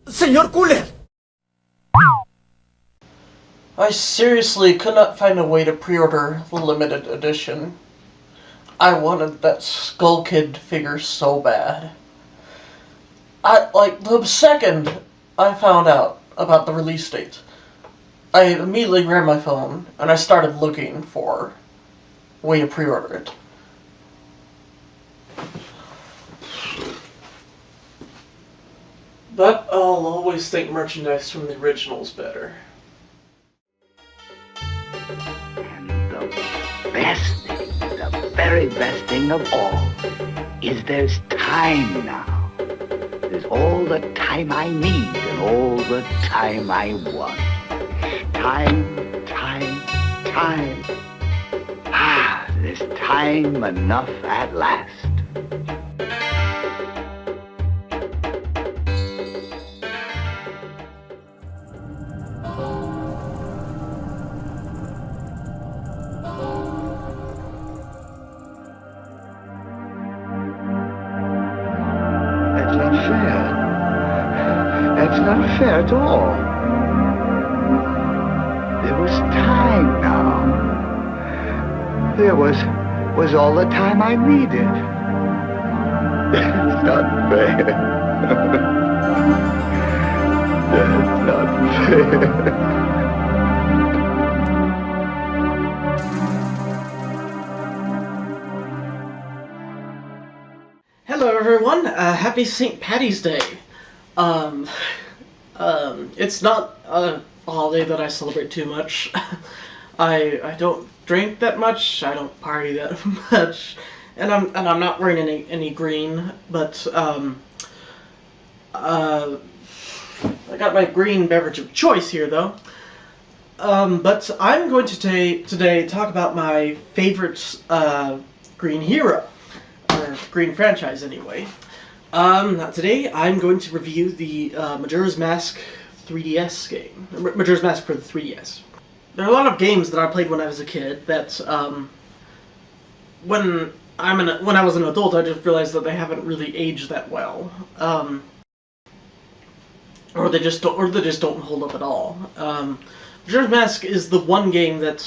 Señor Cooler! I seriously could not find a way to pre-order the limited edition. I wanted that Skull Kid figure so bad. The second I found out about the release date, I immediately grabbed my phone and I started looking for a way to pre-order it. But I'll always think merchandise from the original's better. And the best thing, the very best thing of all, is there's time now. There's all the time I need and all the time I want. Time, time, time. Ah, there's time enough at last. That's not fair. That's not fair at all. There was time now. There was all the time I needed. That's not fair. That's not fair. Hello everyone, happy St. Paddy's Day. It's not a holiday that I celebrate too much. I don't drink that much, I don't party that much, and I'm not wearing any green, but I got my green beverage of choice here though. But I'm going to today talk about my favorite green hero. Or green franchise, anyway. Today I'm going to review the Majora's Mask 3DS game. Majora's Mask for the 3DS. There are a lot of games that I played when I was a kid that, when I was an adult, I just realized that they haven't really aged that well, or they just don't hold up at all. Majora's Mask is the one game that,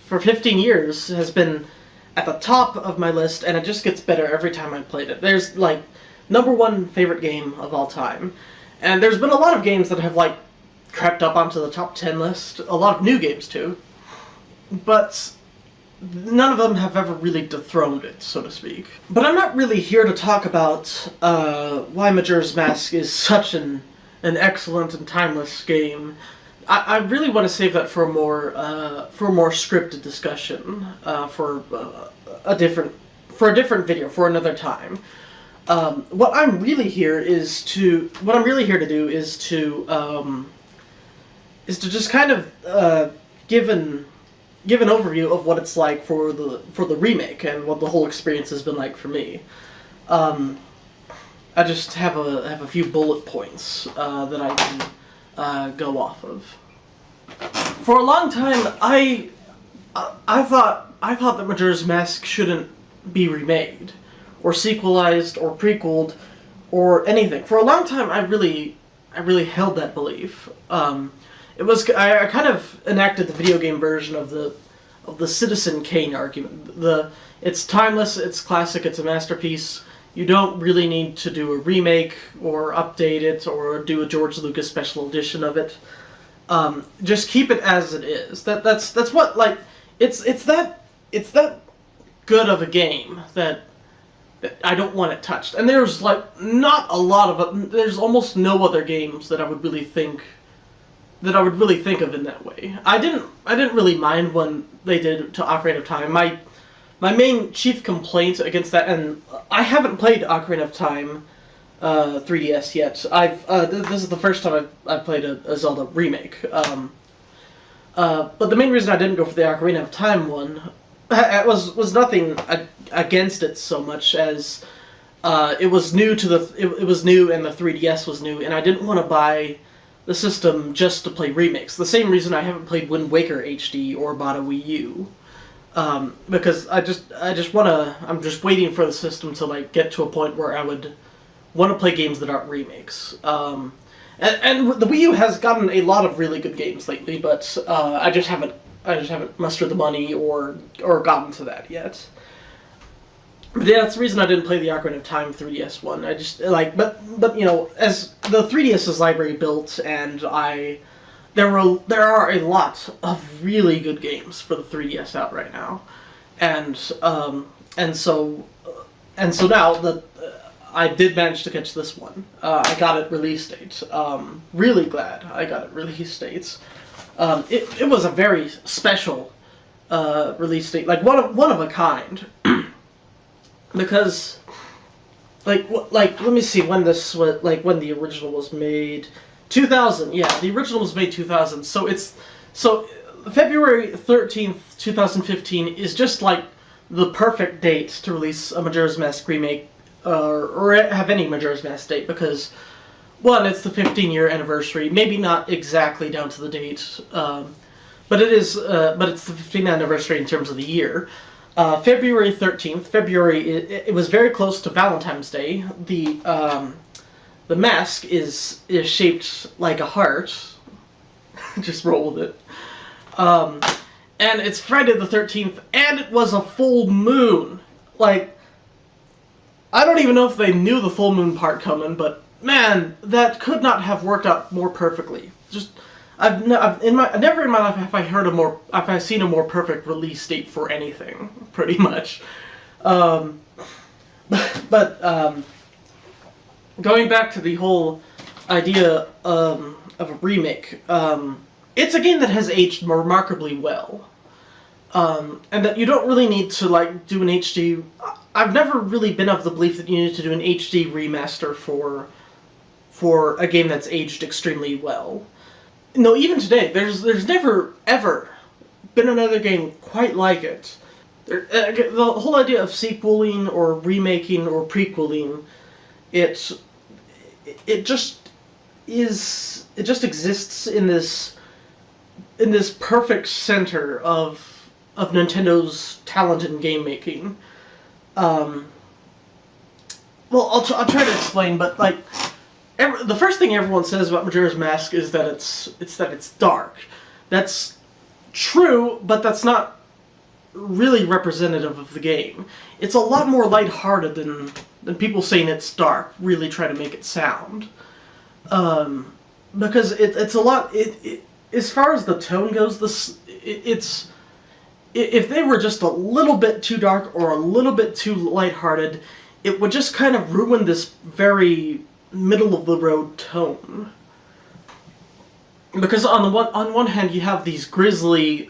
for 15 years, has been at the top of my list, and it just gets better every time I played it. There's, #1 favorite game of all time. And there's been a lot of games that have, crept up onto the top 10 list. A lot of new games, too. But none of them have ever really dethroned it, so to speak. But I'm not really here to talk about why Majora's Mask is such an excellent and timeless game. I really want to save that for a more scripted discussion, for a different video, for another time. What I'm really here to do is to just kind of give an overview of what it's like for the remake and what the whole experience has been like for me. I just have a few bullet points that I can go off of. For a long time, I thought that Majora's Mask shouldn't be remade, or sequelized, or prequeled, or anything. For a long time, I really held that belief. I kind of enacted the video game version of the Citizen Kane argument. It's timeless, it's classic, it's a masterpiece. You don't really need to do a remake or update it or do a George Lucas special edition of it. Just keep it as it is. That's what it's that good of a game that I don't want it touched. And there's not a lot of it. There's almost no other games that I would really think of in that way. I didn't really mind when they did to Ocarina of Time. My main chief complaint against that, and I haven't played Ocarina of Time 3DS yet. This is the first time I've played a Zelda remake. But the main reason I didn't go for the Ocarina of Time one was nothing against it so much as it was new it was new, and the 3DS was new, and I didn't want to buy the system just to play remakes. The same reason I haven't played Wind Waker HD or bought a Wii U. Because I'm just waiting for the system to get to a point where I would want to play games that aren't remakes. And the Wii U has gotten a lot of really good games lately, but I just haven't mustered the money or gotten to that yet. But yeah, that's the reason I didn't play the Ocarina of Time 3DS one. I just but as the 3DS's library built, and there are a lot of really good games for the 3DS out right now, and so now that I did manage to catch this one, I got it release date. Really glad I got it release dates. It was a very special release date, like one of a kind. Because, let me see when this was, when the original was made. 2000, yeah, the original was made 2000. So February 13th, 2015 is just like the perfect date to release a Majora's Mask remake, or have any Majora's Mask date, because one, it's the 15-year anniversary, maybe not exactly down to the date, but it's the 15th anniversary in terms of the year. February 13th. It was very close to Valentine's Day. The mask is shaped like a heart. Just roll with it. And it's Friday the 13th, and it was a full moon. I don't even know if they knew the full moon part coming, but man, that could not have worked out more perfectly. Never in my life have I seen a more perfect release date for anything, pretty much. But going back to the whole idea of a remake, it's a game that has aged remarkably well, and that you don't really need to do an HD. I've never really been of the belief that you need to do an HD remaster for a game that's aged extremely well. No, even today, there's never, ever been another game quite like it. The whole idea of sequeling or remaking or prequeling, it just exists in this perfect center of Nintendo's talent in game making. Well, I'll try to explain, but the first thing everyone says about Majora's Mask is that it's dark. That's true, but that's not really representative of the game. It's a lot more lighthearted than people saying it's dark really try to make it sound. Because it's a lot. As far as the tone goes, if they were just a little bit too dark or a little bit too lighthearted, it would just kind of ruin this very middle-of-the-road tone. Because on one hand, you have these grisly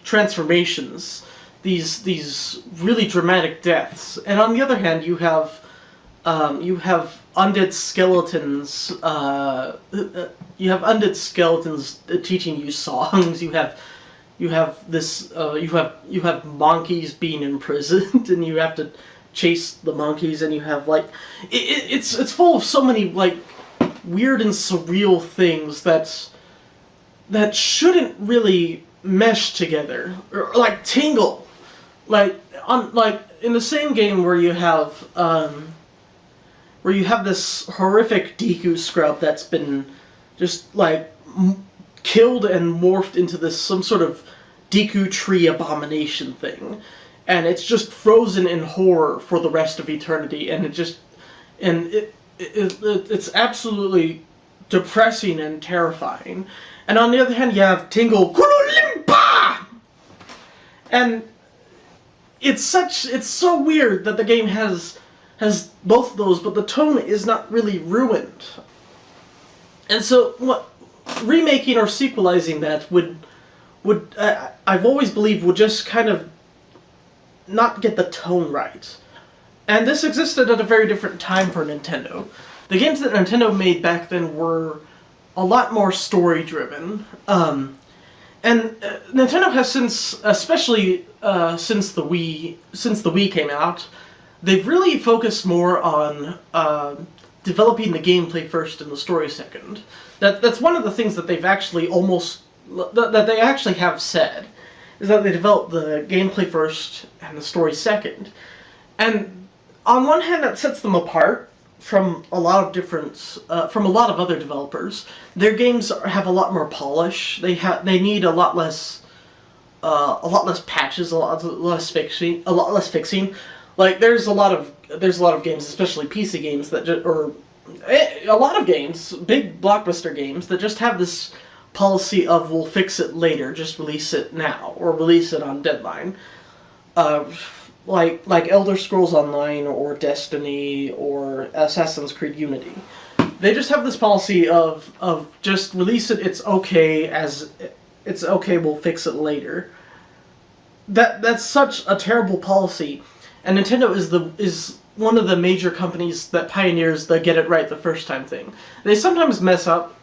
transformations, these really dramatic deaths, and on the other hand, you have undead skeletons. You have undead skeletons teaching you songs. You have monkeys being imprisoned, and you have to chase the monkeys, and you have it's full of so many weird and surreal things that shouldn't really mesh together, or tingle, in the same game where you have this horrific Deku scrub that's been just killed and morphed into some sort of Deku tree abomination thing. And it's just frozen in horror for the rest of eternity, and it's absolutely depressing and terrifying. And on the other hand, you have Tingle Kurulimpa! And it's so weird that the game has both of those, but the tone is not really ruined. And so, remaking or sequelizing that would I've always believed would just kind of not get the tone right. And this existed at a very different time for Nintendo. The games that Nintendo made back then were a lot more story-driven. And Nintendo has since, especially since the Wii came out, they've really focused more on developing the gameplay first and the story second. That's one of the things that they've actually have said, is that they develop the gameplay first and the story second. And on one hand, that sets them apart, from a lot of different from a lot of other developers. Their games have a lot more polish. They need a lot less patches, a lot less fixing. Like there's a lot of games, especially PC games a lot of games, big blockbuster games that just have this policy of we'll fix it later, just release it now or release it on deadline. Like Elder Scrolls Online or Destiny or Assassin's Creed Unity. They just have this policy of just release it. It's okay. We'll fix it later. That's such a terrible policy, and Nintendo is one of the major companies that pioneers the get it right the first time thing. They sometimes mess up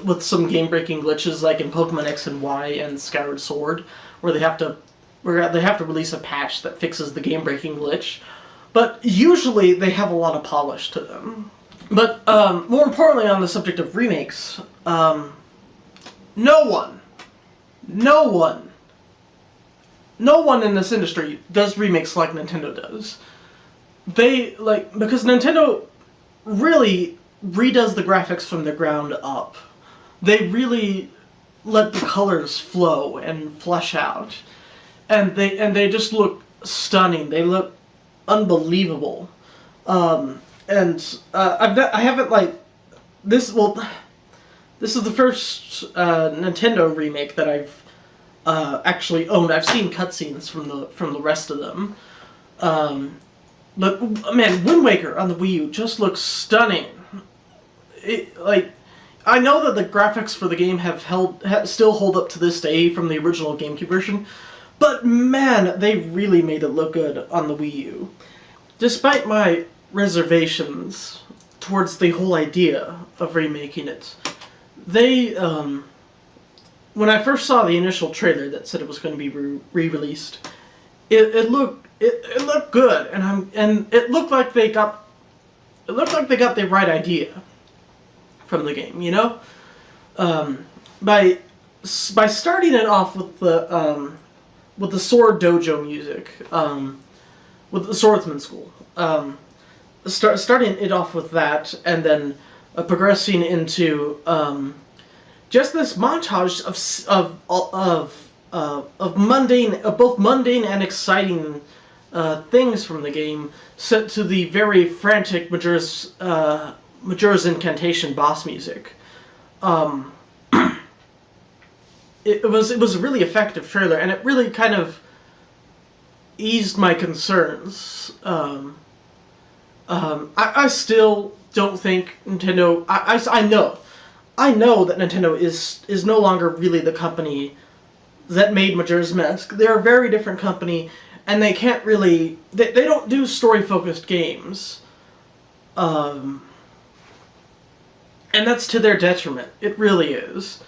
with some game breaking glitches, like in Pokemon X and Y and Skyward Sword, where they have to release a patch that fixes the game breaking glitch. But usually they have a lot of polish to them. But more importantly, on the subject of remakes, no one in this industry does remakes like Nintendo does. Because Nintendo really redoes the graphics from the ground up. They really let the colors flow and flesh out. And they just look stunning. They look unbelievable. I haven't this. Well, this is the first Nintendo remake that I've actually owned. I've seen cutscenes from the rest of them. But man, Wind Waker on the Wii U just looks stunning. I know that the graphics for the game still hold up to this day from the original GameCube version, but man, they really made it look good on the Wii U. Despite my reservations towards the whole idea of remaking it, when I first saw the initial trailer that said it was going to be re-released, it looked good, and it looked like they got the right idea from the game, you know. By starting it off with the Sword Dojo music, with the Swordsman School, starting it off with that, and then progressing into just this montage of both mundane and exciting things from the game, set to the very frantic Majora's Incantation boss music. It was a really effective trailer, and it really kind of eased my concerns. I still don't think Nintendo. I know that Nintendo is no longer really the company that made Majora's Mask. They're a very different company, and they can't really. They don't do story-focused games. And that's to their detriment. It really is.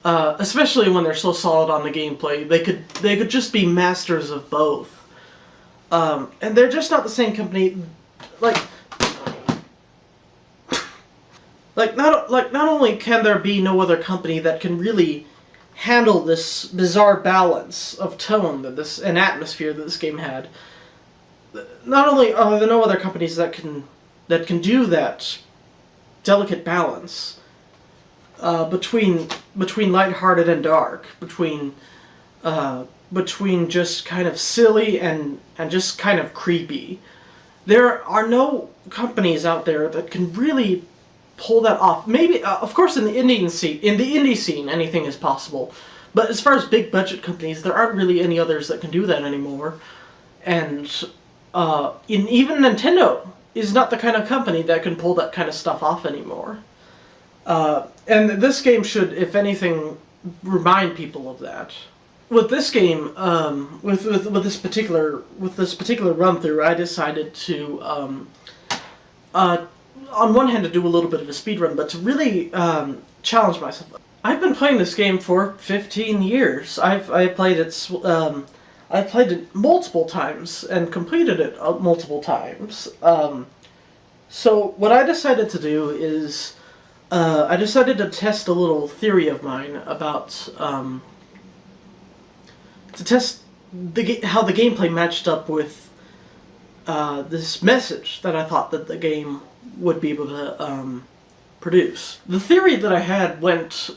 Especially when they're so solid on the gameplay. They could just be masters of both. And they're just not the same company. Not only can there be no other company that can really handle this bizarre balance of tone and atmosphere that this game had. Not only are there no other companies that can do that delicate balance between lighthearted and dark, between just kind of silly and just kind of creepy. There are no companies out there that can really pull that off. Maybe, of course, in the indie scene, anything is possible. But as far as big budget companies, there aren't really any others that can do that anymore. And even Nintendo is not the kind of company that can pull that kind of stuff off anymore. And this game should, if anything, remind people of that. With this game, with this particular run through, I decided to, on one hand, to do a little bit of a speed run, but to really challenge myself. I've been playing this game for 15 years. I played it multiple times and completed it multiple times. So what I decided to do is I decided to test a little theory of mine about to test how the gameplay matched up with this message that I thought that the game would be able to produce. The theory that I had went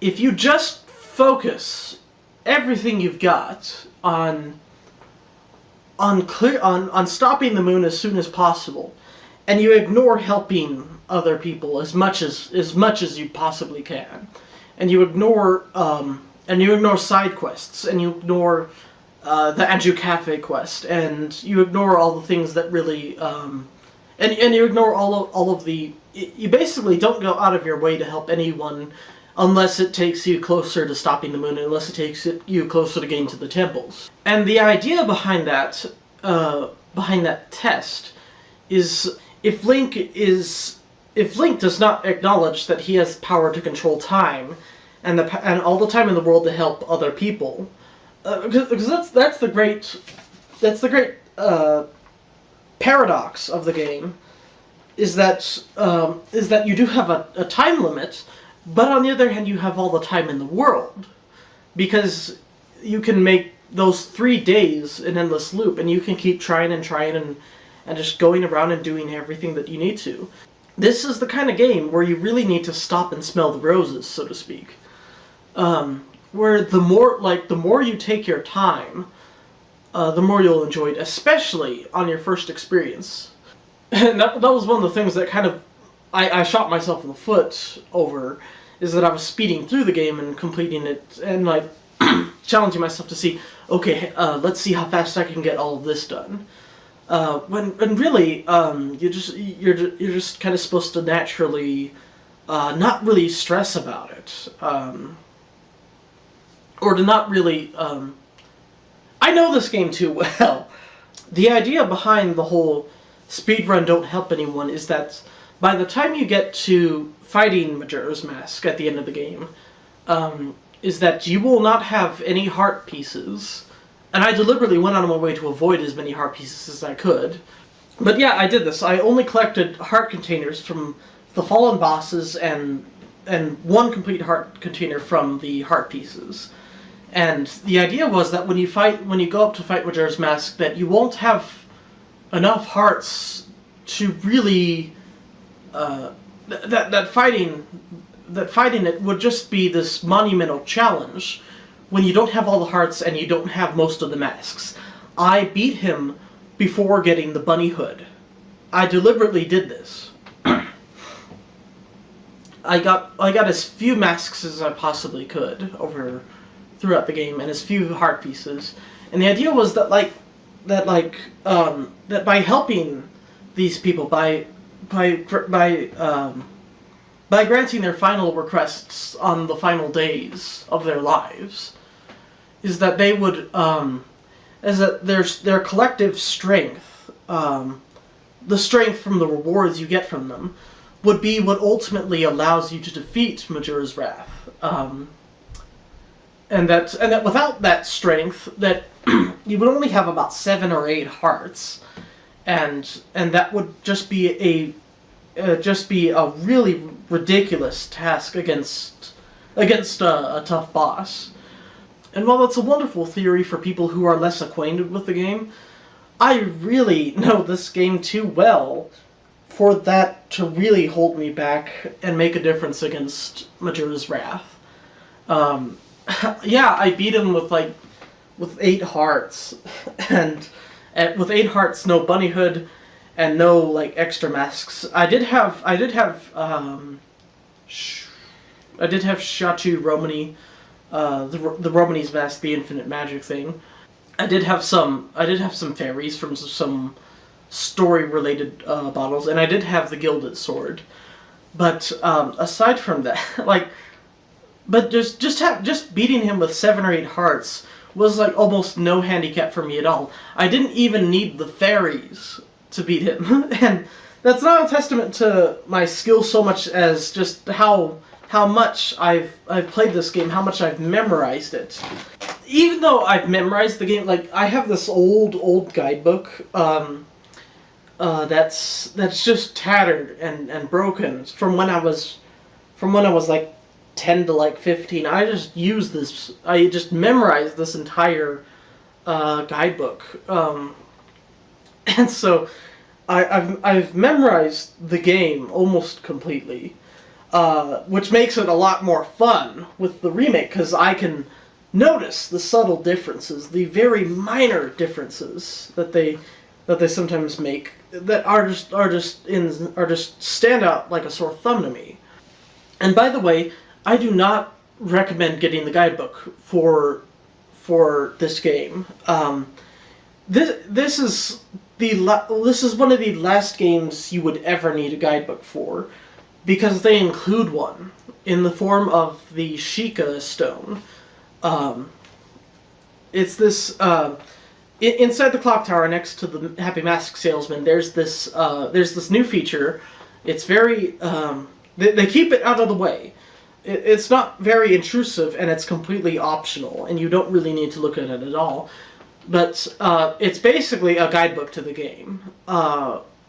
if you just focus everything you've got on stopping the moon as soon as possible, and you ignore helping other people as much as you possibly can, and you ignore side quests, and you ignore the Anju Cafe quest, and you ignore all the things that really and you ignore all of the. You basically don't go out of your way to help anyone unless it takes you closer to stopping the moon, unless it takes you closer to getting to the temples. And the idea behind that test is if Link does not acknowledge that he has power to control time and all the time in the world to help other people, because that's the great paradox of the game, is that you do have a time limit. But on the other hand, you have all the time in the world, because you can make those 3 days an endless loop, and you can keep trying and just going around and doing everything that you need to. This is the kind of game where you really need to stop and smell the roses, so to speak. Where the more you take your time, the more you'll enjoy it, especially on your first experience. And that was one of the things that kind of I shot myself in the foot over, is that I was speeding through the game and completing it and like challenging myself to see, okay, let's see how fast I can get all of this done. When really you're just kind of supposed to naturally not really stress about it, or to not really. I know this game too well. The idea behind the whole speedrun don't help anyone is that by the time you get to fighting Majora's Mask at the end of the game, is that you will not have any heart pieces. And I deliberately went out of my way to avoid as many heart pieces as I could. But yeah, I did this. I only collected heart containers from the fallen bosses and one complete heart container from the heart pieces. And the idea was that when you go up to fight Majora's Mask, that you won't have enough hearts to really that fighting it would just be this monumental challenge when you don't have all the hearts and you don't have most of the masks. I beat him before getting the bunny hood. I deliberately did this. I got as few masks as I possibly could throughout the game, and as few heart pieces. And the idea was that that by helping these people, by granting their final requests on the final days of their lives, is that they would, is that their collective strength, the strength from the rewards you get from them, would be what ultimately allows you to defeat Majora's Wrath. And that without that strength, that you would only have about 7 or 8 hearts, and that would just be a really ridiculous task against a tough boss. And while that's a wonderful theory for people who are less acquainted with the game, I really know this game too well for that to really hold me back and make a difference against Majora's Wrath. Yeah, I beat him with 8 hearts, and with 8 hearts, no bunny hood, and no extra masks. I did have Shachu Romani, the Romani's mask, the infinite magic thing. I did have some fairies from some story-related bottles, and I did have the gilded sword. But aside from that, but just beating him with 7 or 8 hearts was almost no handicap for me at all. I didn't even need the fairies to beat him, and that's not a testament to my skill so much as just how much I've played this game, how much I've memorized it. Even though I've memorized the game, I have this old guidebook that's just tattered and broken from when I was 10 to 15. I just memorized this entire guidebook, and so I've memorized the game almost completely, which makes it a lot more fun with the remake because I can notice the subtle differences, the very minor differences that they sometimes make that are just stand out like a sore thumb to me. And by the way, I do not recommend getting the guidebook for this game. This is one of the last games you would ever need a guidebook for, because they include one in the form of the Sheikah stone. It's this inside the clock tower next to the Happy Mask salesman. There's this new feature. It's very they keep it out of the way. It's not very intrusive, and it's completely optional, and you don't really need to look at it at all. But it's basically a guidebook to the game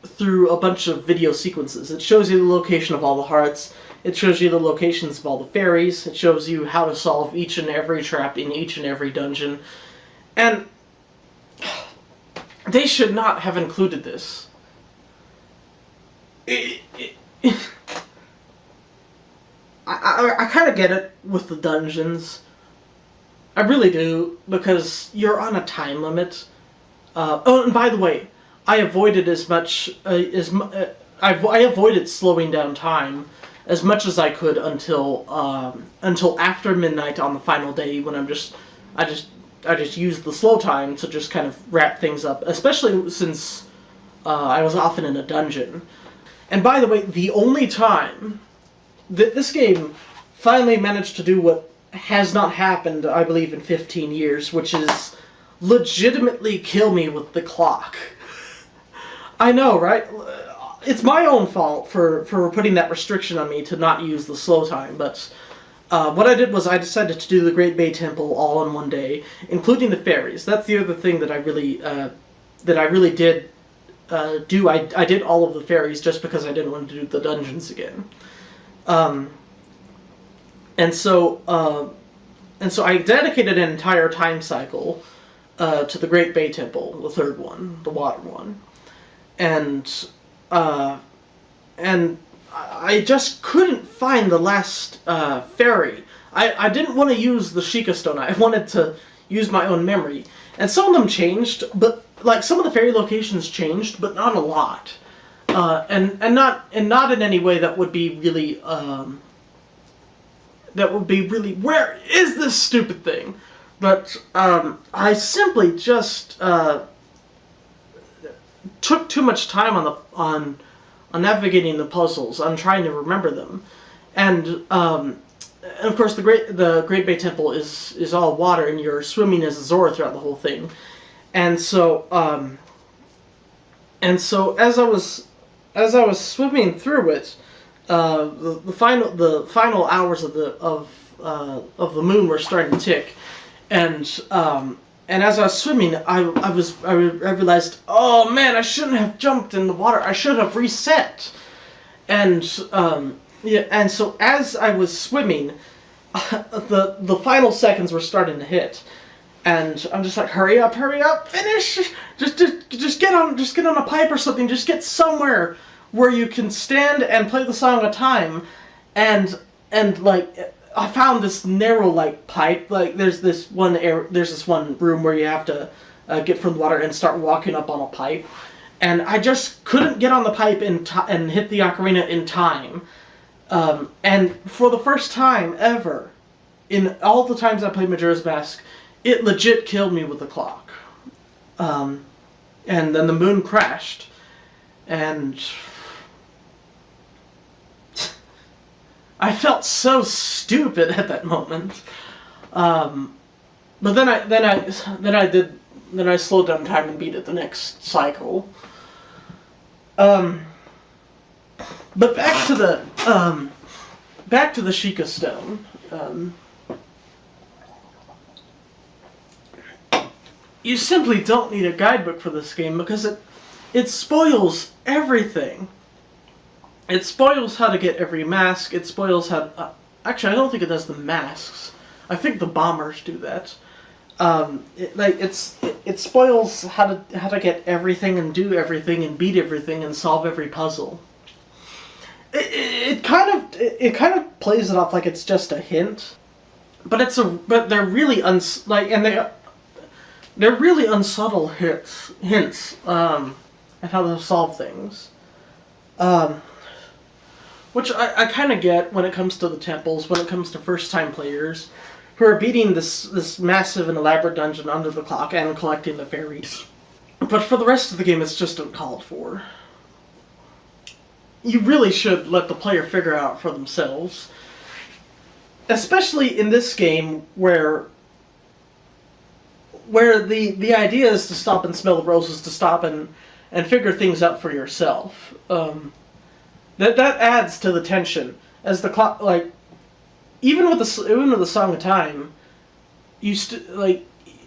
through a bunch of video sequences. It shows you the location of all the hearts. It shows you the locations of all the fairies. It shows you how to solve each and every trap in each and every dungeon. And they should not have included this. I kind of get it with the dungeons. I really do, because you're on a time limit. Oh, and by the way, I avoided I avoided slowing down time as much as I could until after midnight on the final day, when I just used the slow time to just kind of wrap things up, especially since I was often in a dungeon. And by the way, the only time that this game finally managed to do what has not happened, I believe, in 15 years, which is legitimately kill me with the clock. I know, right? It's my own fault for putting that restriction on me to not use the slow time, but what I did was I decided to do the Great Bay Temple all in one day, including the fairies. That's the other thing that I really did do. I did all of the fairies just because I didn't want to do the dungeons again. And so I dedicated an entire time cycle to the Great Bay Temple, the third one, the water one, and I just couldn't find the last fairy. I didn't want to use the Sheikah stone. I wanted to use my own memory, and some of them changed, but like some of the fairy locations changed, but not a lot, and not in any way that would be really. Where is this stupid thing? But I simply just took too much time on navigating the puzzles, on trying to remember them, and of course the Great Bay Temple is all water, and you're swimming as a Zora throughout the whole thing, and so as I was swimming through it. The final hours of the moon were starting to tick, and as I was swimming, I realized, oh man, I shouldn't have jumped in the water. I should have reset, and so as I was swimming, the final seconds were starting to hit, and I'm just like, hurry up, finish, just get on a pipe or something, just get somewhere where you can stand and play the song of time, and like I found this narrow like pipe. Like there's this one room where you have to get from the water and start walking up on a pipe, and I just couldn't get on the pipe and hit the ocarina in time. And for the first time ever, in all the times I played Majora's Mask, it legit killed me with the clock. And then the moon crashed, and I felt so stupid at that moment. But then I slowed down time and beat it the next cycle. But back to the Sheikah stone. You simply don't need a guidebook for this game because it spoils everything. It spoils how to get every mask. It spoils how... actually, I don't think it does the masks. I think the bombers do that. It spoils how to get everything and do everything and beat everything and solve every puzzle. It kind of plays it off like it's just a hint, but they're really they're really unsubtle hints at how to solve things, which I kind of get when it comes to the temples, when it comes to first time players who are beating this massive and elaborate dungeon under the clock and collecting the fairies. But for the rest of the game, it's just uncalled for. You really should let the player figure out for themselves. Especially in this game where the idea is to stop and smell the roses, to stop and figure things out for yourself. That adds to the tension. As the clock, even with the Song of Time, with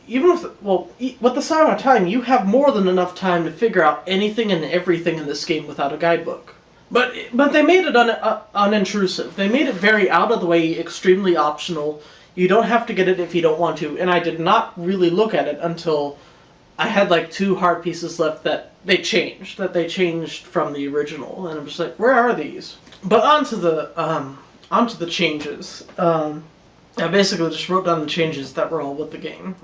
the Song of Time, you have more than enough time to figure out anything and everything in this game without a guidebook. But they made it unintrusive. They made it very out of the way, extremely optional. You don't have to get it if you don't want to. And I did not really look at it until I had 2 heart pieces left that they changed from the original. And I'm just like, where are these? But onto the changes. I basically just wrote down the changes that were all with the game.